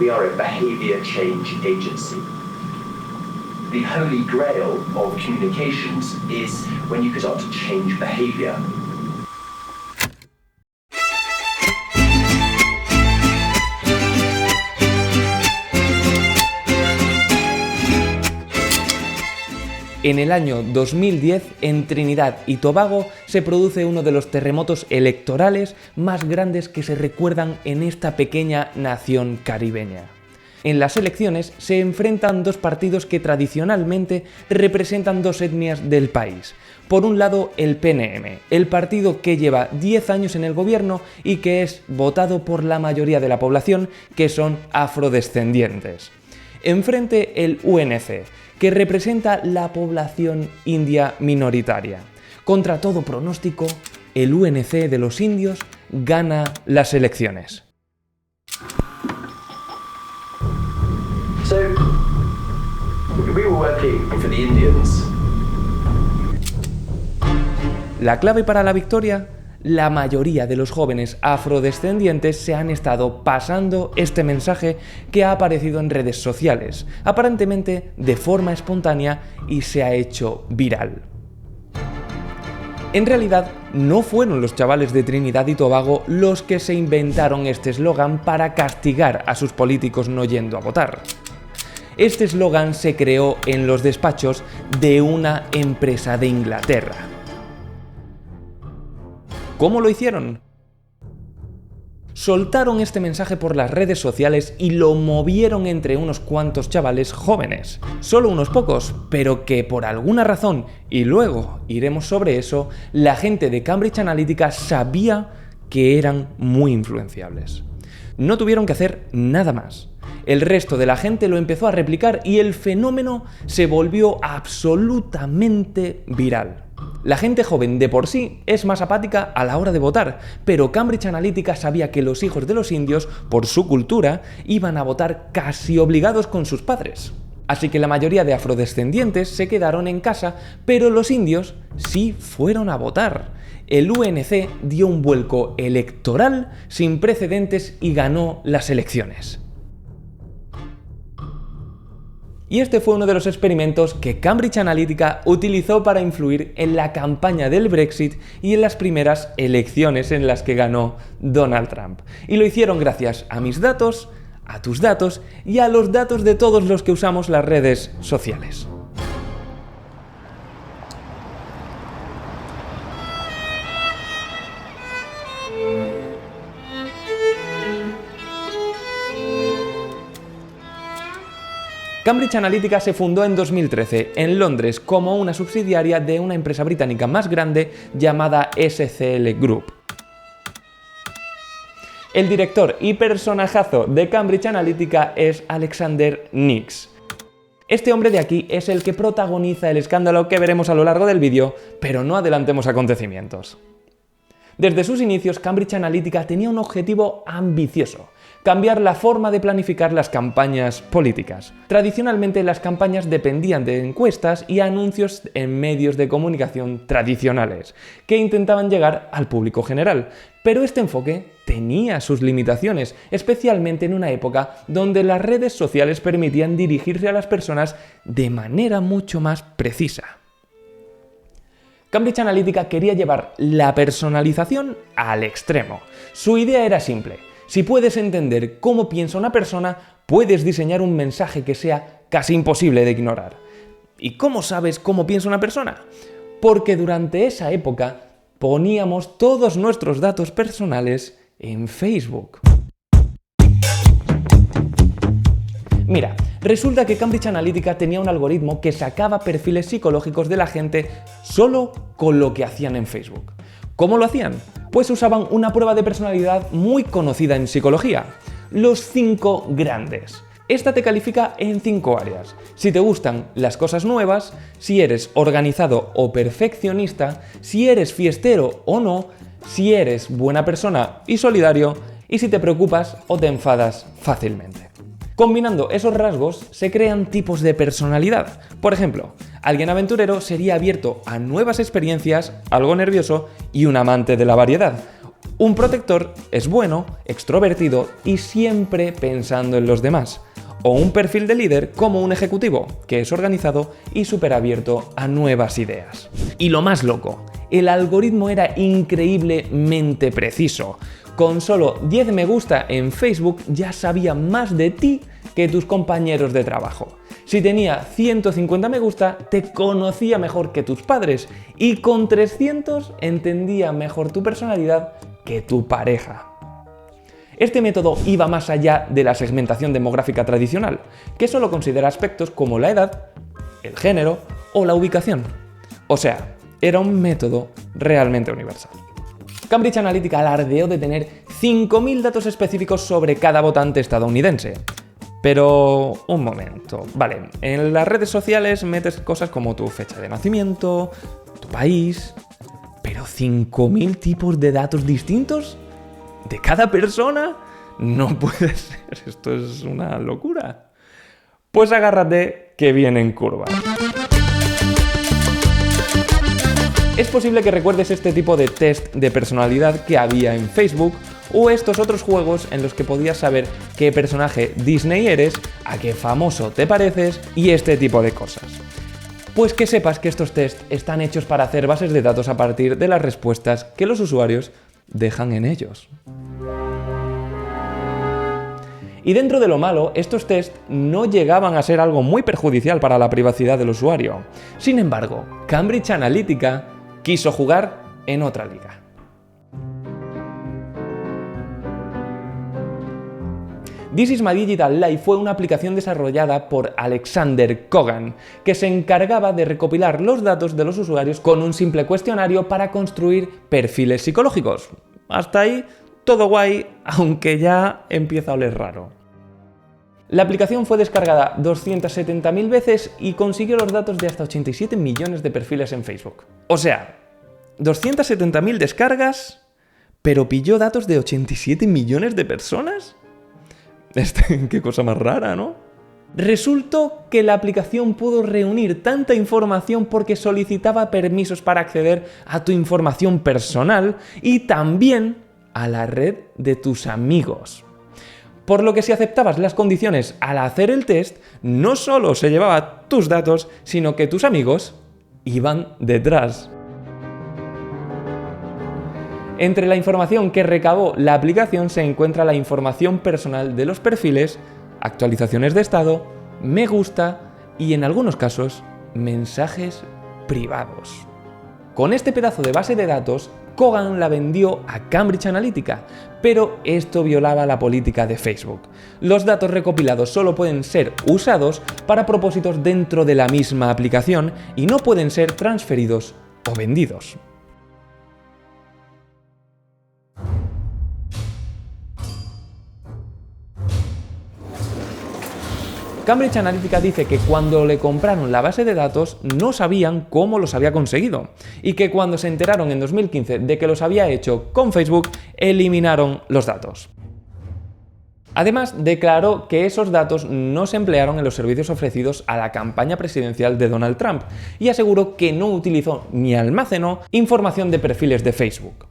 We are a behavior change agency. The holy grail of communications is when you can start to change behavior. En el año 2010, en Trinidad y Tobago, se produce uno de los terremotos electorales más grandes que se recuerdan en esta pequeña nación caribeña. En las elecciones se enfrentan dos partidos que tradicionalmente representan dos etnias del país. Por un lado, el PNM, el partido que lleva 10 años en el gobierno y que es votado por la mayoría de la población, que son afrodescendientes. Enfrente el UNC, que representa la población india minoritaria. Contra todo pronóstico, el UNC de los indios gana las elecciones. So, we were working for the Indians. La clave para la victoria: la mayoría de los jóvenes afrodescendientes se han estado pasando este mensaje que ha aparecido en redes sociales, aparentemente de forma espontánea, y se ha hecho viral. En realidad, no fueron los chavales de Trinidad y Tobago los que se inventaron este eslogan para castigar a sus políticos no yendo a votar. Este eslogan se creó en los despachos de una empresa de Inglaterra. ¿Cómo lo hicieron? Soltaron este mensaje por las redes sociales y lo movieron entre unos cuantos chavales jóvenes. Solo unos pocos, pero que por alguna razón, y luego iremos sobre eso, la gente de Cambridge Analytica sabía que eran muy influenciables. No tuvieron que hacer nada más. El resto de la gente lo empezó a replicar y el fenómeno se volvió absolutamente viral. La gente joven de por sí es más apática a la hora de votar, pero Cambridge Analytica sabía que los hijos de los indios, por su cultura, iban a votar casi obligados con sus padres. Así que la mayoría de afrodescendientes se quedaron en casa, pero los indios sí fueron a votar. El UNC dio un vuelco electoral sin precedentes y ganó las elecciones. Y este fue uno de los experimentos que Cambridge Analytica utilizó para influir en la campaña del Brexit y en las primeras elecciones en las que ganó Donald Trump. Y lo hicieron gracias a mis datos, a tus datos y a los datos de todos los que usamos las redes sociales. Cambridge Analytica se fundó en 2013 en Londres como una subsidiaria de una empresa británica más grande llamada SCL Group. El director y personajazo de Cambridge Analytica es Alexander Nix. Este hombre de aquí es el que protagoniza el escándalo que veremos a lo largo del vídeo, pero no adelantemos acontecimientos. Desde sus inicios, Cambridge Analytica tenía un objetivo ambicioso: cambiar la forma de planificar las campañas políticas. Tradicionalmente, las campañas dependían de encuestas y anuncios en medios de comunicación tradicionales, que intentaban llegar al público general. Pero este enfoque tenía sus limitaciones, especialmente en una época donde las redes sociales permitían dirigirse a las personas de manera mucho más precisa. Cambridge Analytica quería llevar la personalización al extremo. Su idea era simple: si puedes entender cómo piensa una persona, puedes diseñar un mensaje que sea casi imposible de ignorar. ¿Y cómo sabes cómo piensa una persona? Porque durante esa época poníamos todos nuestros datos personales en Facebook. Mira, resulta que Cambridge Analytica tenía un algoritmo que sacaba perfiles psicológicos de la gente solo con lo que hacían en Facebook. ¿Cómo lo hacían? Pues usaban una prueba de personalidad muy conocida en psicología: los 5 grandes. Esta te califica en 5 áreas: si te gustan las cosas nuevas, si eres organizado o perfeccionista, si eres fiestero o no, si eres buena persona y solidario, y si te preocupas o te enfadas fácilmente. Combinando esos rasgos se crean tipos de personalidad. Por ejemplo, alguien aventurero sería abierto a nuevas experiencias, algo nervioso y un amante de la variedad. Un protector es bueno, extrovertido y siempre pensando en los demás. O un perfil de líder como un ejecutivo, que es organizado y súper abierto a nuevas ideas. Y lo más loco, el algoritmo era increíblemente preciso. Con solo 10 me gusta en Facebook ya sabía más de ti que tus compañeros de trabajo. Si tenía 150 me gusta, te conocía mejor que tus padres y con 300 entendía mejor tu personalidad que tu pareja. Este método iba más allá de la segmentación demográfica tradicional, que solo considera aspectos como la edad, el género o la ubicación. O sea, era un método realmente universal. Cambridge Analytica alardeó de tener 5.000 datos específicos sobre cada votante estadounidense. Pero, un momento, vale, en las redes sociales metes cosas como tu fecha de nacimiento, tu país, pero 5.000 tipos de datos distintos de cada persona, no puede ser, esto es una locura. Pues agárrate que viene en curva. Es posible que recuerdes este tipo de test de personalidad que había en Facebook o estos otros juegos en los que podías saber qué personaje Disney eres, a qué famoso te pareces y este tipo de cosas. Pues que sepas que estos test están hechos para hacer bases de datos a partir de las respuestas que los usuarios dejan en ellos. Y dentro de lo malo, estos test no llegaban a ser algo muy perjudicial para la privacidad del usuario. Sin embargo, Cambridge Analytica quiso jugar en otra liga. This is My Digital Life fue una aplicación desarrollada por Alexander Kogan, que se encargaba de recopilar los datos de los usuarios con un simple cuestionario para construir perfiles psicológicos. Hasta ahí, todo guay, aunque ya empieza a oler raro. La aplicación fue descargada 270.000 veces y consiguió los datos de hasta 87 millones de perfiles en Facebook. O sea, 270.000 descargas, pero pilló datos de 87 millones de personas. Qué cosa más rara, ¿no? Resultó que la aplicación pudo reunir tanta información porque solicitaba permisos para acceder a tu información personal y también a la red de tus amigos. Por lo que si aceptabas las condiciones al hacer el test, no solo se llevaba tus datos, sino que tus amigos iban detrás. Entre la información que recabó la aplicación se encuentra la información personal de los perfiles, actualizaciones de estado, me gusta y en algunos casos mensajes privados. Con este pedazo de base de datos, Kogan la vendió a Cambridge Analytica, pero esto violaba la política de Facebook. Los datos recopilados solo pueden ser usados para propósitos dentro de la misma aplicación y no pueden ser transferidos o vendidos. Cambridge Analytica dice que cuando le compraron la base de datos no sabían cómo los había conseguido y que cuando se enteraron en 2015 de que los había hecho con Facebook, eliminaron los datos. Además, declaró que esos datos no se emplearon en los servicios ofrecidos a la campaña presidencial de Donald Trump y aseguró que no utilizó ni almacenó información de perfiles de Facebook.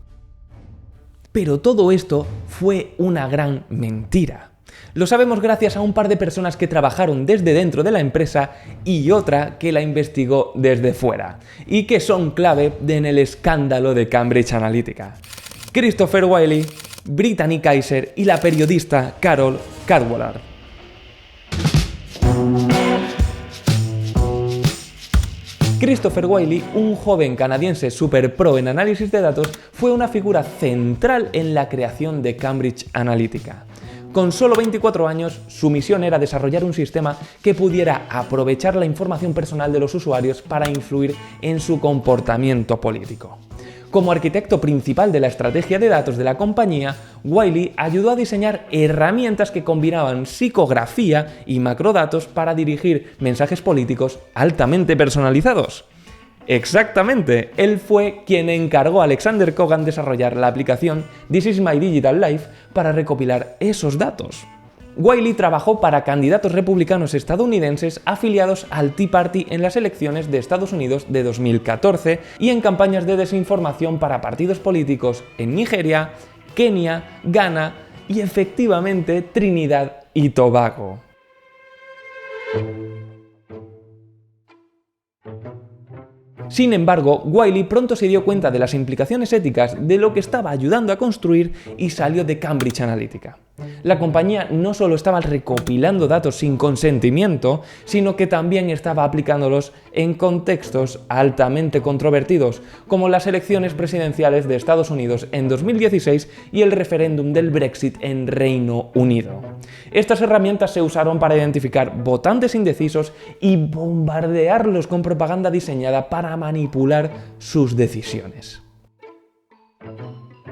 Pero todo esto fue una gran mentira. Lo sabemos gracias a un par de personas que trabajaron desde dentro de la empresa y otra que la investigó desde fuera, y que son clave en el escándalo de Cambridge Analytica. Christopher Wylie, Brittany Kaiser y la periodista Carol Cadwalladr. Christopher Wylie, un joven canadiense super pro en análisis de datos, fue una figura central en la creación de Cambridge Analytica. Con solo 24 años, su misión era desarrollar un sistema que pudiera aprovechar la información personal de los usuarios para influir en su comportamiento político. Como arquitecto principal de la estrategia de datos de la compañía, Wylie ayudó a diseñar herramientas que combinaban psicografía y macrodatos para dirigir mensajes políticos altamente personalizados. Exactamente, él fue quien encargó a Alexander Kogan desarrollar la aplicación This is My Digital Life para recopilar esos datos. Wiley trabajó para candidatos republicanos estadounidenses afiliados al Tea Party en las elecciones de Estados Unidos de 2014 y en campañas de desinformación para partidos políticos en Nigeria, Kenia, Ghana y efectivamente Trinidad y Tobago. Sin embargo, Wiley pronto se dio cuenta de las implicaciones éticas de lo que estaba ayudando a construir y salió de Cambridge Analytica. La compañía no solo estaba recopilando datos sin consentimiento, sino que también estaba aplicándolos en contextos altamente controvertidos, como las elecciones presidenciales de Estados Unidos en 2016 y el referéndum del Brexit en Reino Unido. Estas herramientas se usaron para identificar votantes indecisos y bombardearlos con propaganda diseñada para manipular sus decisiones.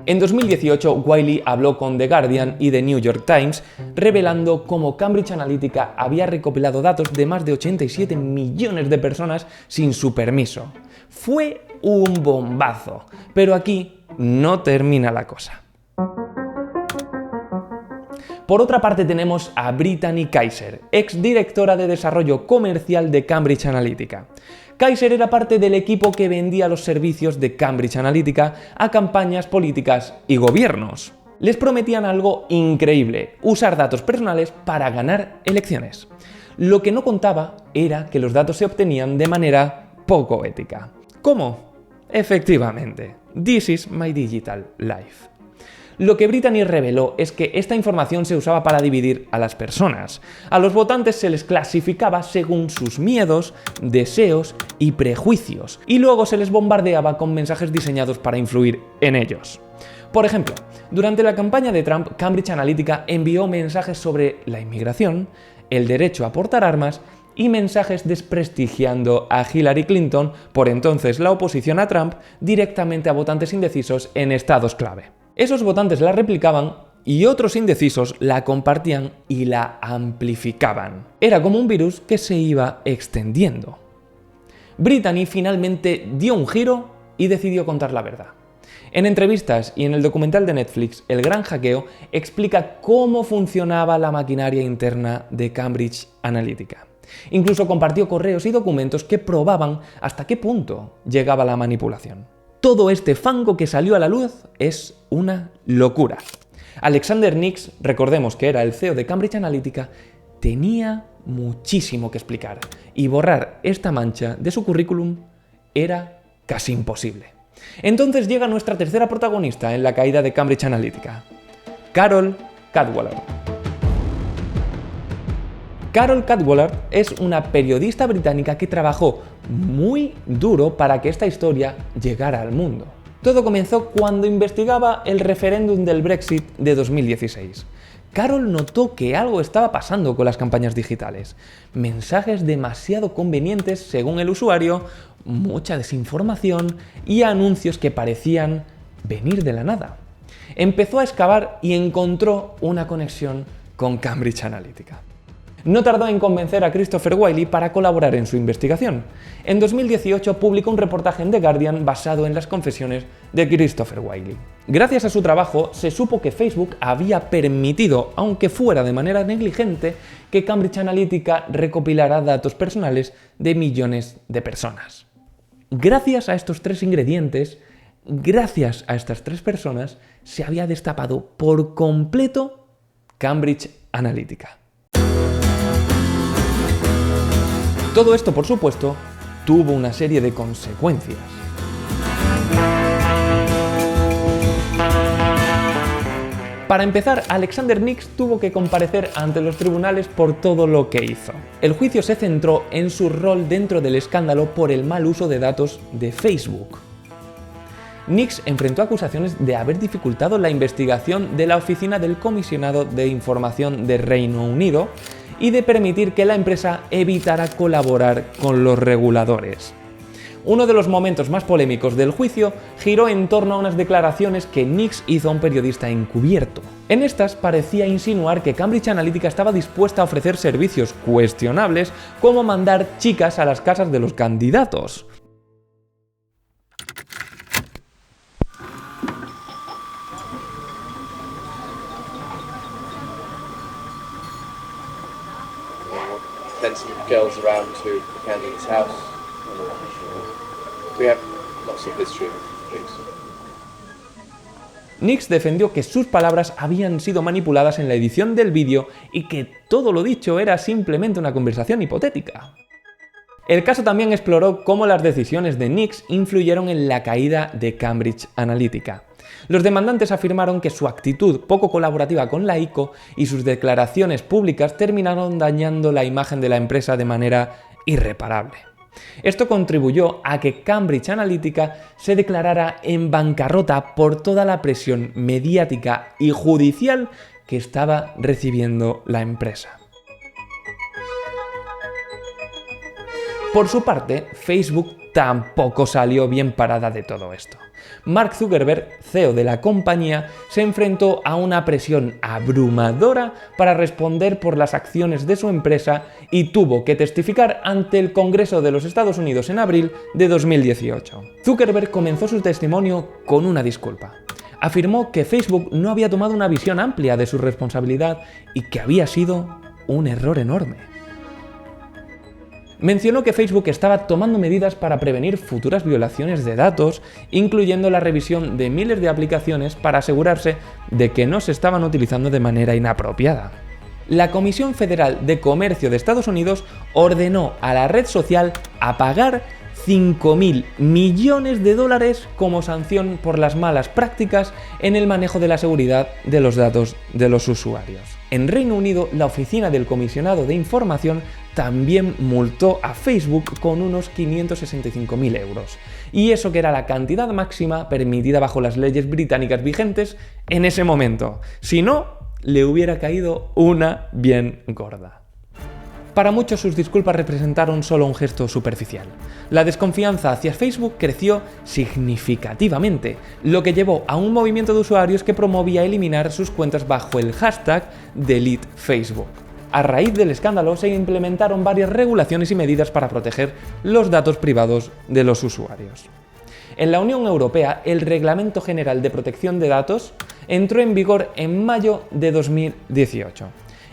En 2018, Wiley habló con The Guardian y The New York Times, revelando cómo Cambridge Analytica había recopilado datos de más de 87 millones de personas sin su permiso. Fue un bombazo, pero aquí no termina la cosa. Por otra parte tenemos a Brittany Kaiser, exdirectora de desarrollo comercial de Cambridge Analytica. Kaiser era parte del equipo que vendía los servicios de Cambridge Analytica a campañas políticas y gobiernos. Les prometían algo increíble: usar datos personales para ganar elecciones. Lo que no contaba era que los datos se obtenían de manera poco ética. ¿Cómo? Efectivamente, this is my digital life. Lo que Brittany reveló es que esta información se usaba para dividir a las personas. A los votantes se les clasificaba según sus miedos, deseos y prejuicios, y luego se les bombardeaba con mensajes diseñados para influir en ellos. Por ejemplo, durante la campaña de Trump, Cambridge Analytica envió mensajes sobre la inmigración, el derecho a portar armas y mensajes desprestigiando a Hillary Clinton, por entonces la oposición a Trump, directamente a votantes indecisos en estados clave. Esos votantes la replicaban y otros indecisos la compartían y la amplificaban. Era como un virus que se iba extendiendo. Brittany finalmente dio un giro y decidió contar la verdad. En entrevistas y en el documental de Netflix, El Gran Hackeo, explica cómo funcionaba la maquinaria interna de Cambridge Analytica. Incluso compartió correos y documentos que probaban hasta qué punto llegaba la manipulación. Todo este fango que salió a la luz es una locura. Alexander Nix, recordemos que era el CEO de Cambridge Analytica, tenía muchísimo que explicar y borrar esta mancha de su currículum era casi imposible. Entonces llega nuestra tercera protagonista en la caída de Cambridge Analytica, Carol Cadwalladr. Carol Cadwalladr es una periodista británica que trabajó muy duro para que esta historia llegara al mundo. Todo comenzó cuando investigaba el referéndum del Brexit de 2016. Carol notó que algo estaba pasando con las campañas digitales. Mensajes demasiado convenientes según el usuario, mucha desinformación y anuncios que parecían venir de la nada. Empezó a excavar y encontró una conexión con Cambridge Analytica. No tardó en convencer a Christopher Wylie para colaborar en su investigación. En 2018 publicó un reportaje en The Guardian basado en las confesiones de Christopher Wylie. Gracias a su trabajo se supo que Facebook había permitido, aunque fuera de manera negligente, que Cambridge Analytica recopilara datos personales de millones de personas. Gracias a estos tres ingredientes, gracias a estas tres personas, se había destapado por completo Cambridge Analytica. Todo esto, por supuesto, tuvo una serie de consecuencias. Para empezar, Alexander Nix tuvo que comparecer ante los tribunales por todo lo que hizo. El juicio se centró en su rol dentro del escándalo por el mal uso de datos de Facebook. Nix enfrentó acusaciones de haber dificultado la investigación de la Oficina del Comisionado de Información de Reino Unido y de permitir que la empresa evitara colaborar con los reguladores. Uno de los momentos más polémicos del juicio giró en torno a unas declaraciones que Nix hizo a un periodista encubierto. En estas parecía insinuar que Cambridge Analytica estaba dispuesta a ofrecer servicios cuestionables como mandar chicas a las casas de los candidatos. send some girls around to the candidate's house. We have lots of history of things. Nix defendió que sus palabras habían sido manipuladas en la edición del vídeo y que todo lo dicho era simplemente una conversación hipotética. El caso también exploró cómo las decisiones de Nix influyeron en la caída de Cambridge Analytica. Los demandantes afirmaron que su actitud poco colaborativa con la ICO y sus declaraciones públicas terminaron dañando la imagen de la empresa de manera irreparable. Esto contribuyó a que Cambridge Analytica se declarara en bancarrota por toda la presión mediática y judicial que estaba recibiendo la empresa. Por su parte, Facebook tampoco salió bien parada de todo esto. Mark Zuckerberg, CEO de la compañía, se enfrentó a una presión abrumadora para responder por las acciones de su empresa y tuvo que testificar ante el Congreso de los Estados Unidos en abril de 2018. Zuckerberg comenzó su testimonio con una disculpa. Afirmó que Facebook no había tomado una visión amplia de su responsabilidad y que había sido un error enorme. Mencionó que Facebook estaba tomando medidas para prevenir futuras violaciones de datos, incluyendo la revisión de miles de aplicaciones para asegurarse de que no se estaban utilizando de manera inapropiada. La Comisión Federal de Comercio de Estados Unidos ordenó a la red social a pagar 5.000 millones de dólares como sanción por las malas prácticas en el manejo de la seguridad de los datos de los usuarios. En Reino Unido, la Oficina del Comisionado de Información también multó a Facebook con unos 565.000 euros. Y eso que era la cantidad máxima permitida bajo las leyes británicas vigentes en ese momento. Si no, le hubiera caído una bien gorda. Para muchos sus disculpas representaron solo un gesto superficial. La desconfianza hacia Facebook creció significativamente, lo que llevó a un movimiento de usuarios que promovía eliminar sus cuentas bajo el hashtag #DeleteFacebook. A raíz del escándalo se implementaron varias regulaciones y medidas para proteger los datos privados de los usuarios. En la Unión Europea, el Reglamento General de Protección de Datos entró en vigor en mayo de 2018.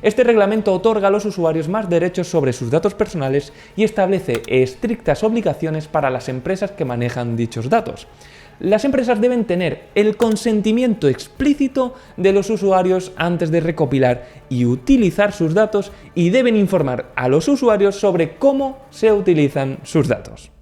Este reglamento otorga a los usuarios más derechos sobre sus datos personales y establece estrictas obligaciones para las empresas que manejan dichos datos. Las empresas deben tener el consentimiento explícito de los usuarios antes de recopilar y utilizar sus datos y deben informar a los usuarios sobre cómo se utilizan sus datos.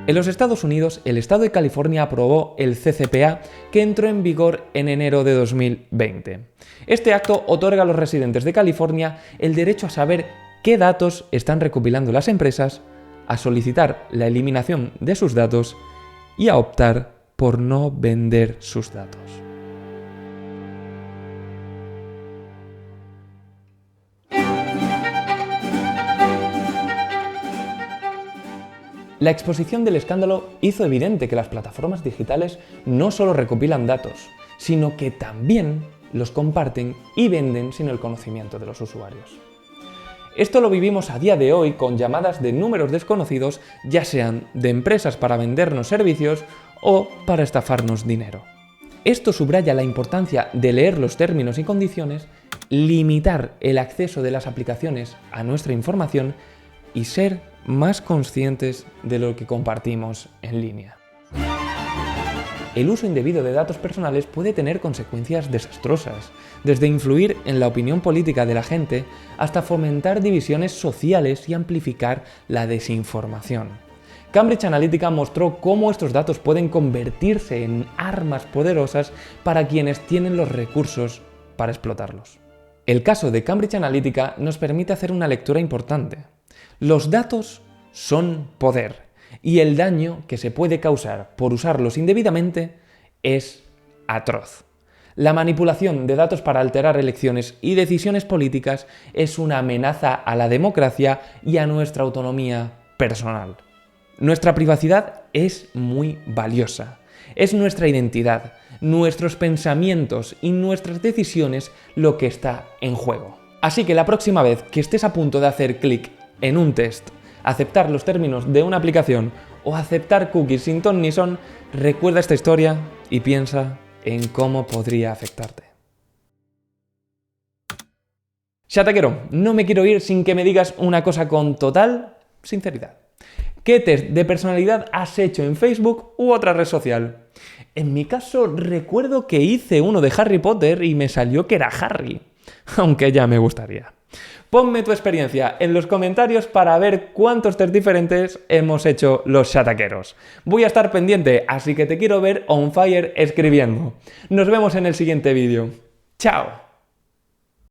En los Estados Unidos, el estado de California aprobó el CCPA, que entró en vigor en enero de 2020. Este acto otorga a los residentes de California el derecho a saber qué datos están recopilando las empresas, a solicitar la eliminación de sus datos y a optar por no vender sus datos. La exposición del escándalo hizo evidente que las plataformas digitales no solo recopilan datos, sino que también los comparten y venden sin el conocimiento de los usuarios. Esto lo vivimos a día de hoy con llamadas de números desconocidos, ya sean de empresas para vendernos servicios o para estafarnos dinero. Esto subraya la importancia de leer los términos y condiciones, limitar el acceso de las aplicaciones a nuestra información y ser más conscientes de lo que compartimos en línea. El uso indebido de datos personales puede tener consecuencias desastrosas, desde influir en la opinión política de la gente hasta fomentar divisiones sociales y amplificar la desinformación. Cambridge Analytica mostró cómo estos datos pueden convertirse en armas poderosas para quienes tienen los recursos para explotarlos. El caso de Cambridge Analytica nos permite hacer una lectura importante. Los datos son poder y el daño que se puede causar por usarlos indebidamente es atroz. La manipulación de datos para alterar elecciones y decisiones políticas es una amenaza a la democracia y a nuestra autonomía personal. Nuestra privacidad es muy valiosa. Es nuestra identidad, nuestros pensamientos y nuestras decisiones lo que está en juego. Así que la próxima vez que estés a punto de hacer clic en un test, aceptar los términos de una aplicación o aceptar cookies sin ton ni son, recuerda esta historia y piensa en cómo podría afectarte. Chataquero, no me quiero ir sin que me digas una cosa con total sinceridad. ¿Qué test de personalidad has hecho en Facebook u otra red social? En mi caso, recuerdo que hice uno de Harry Potter y me salió que era Harry, aunque ya me gustaría. Ponme tu experiencia en los comentarios para ver cuántos test diferentes hemos hecho los chataqueros. Voy a estar pendiente, así que te quiero ver on fire escribiendo. Nos vemos en el siguiente vídeo. ¡Chao!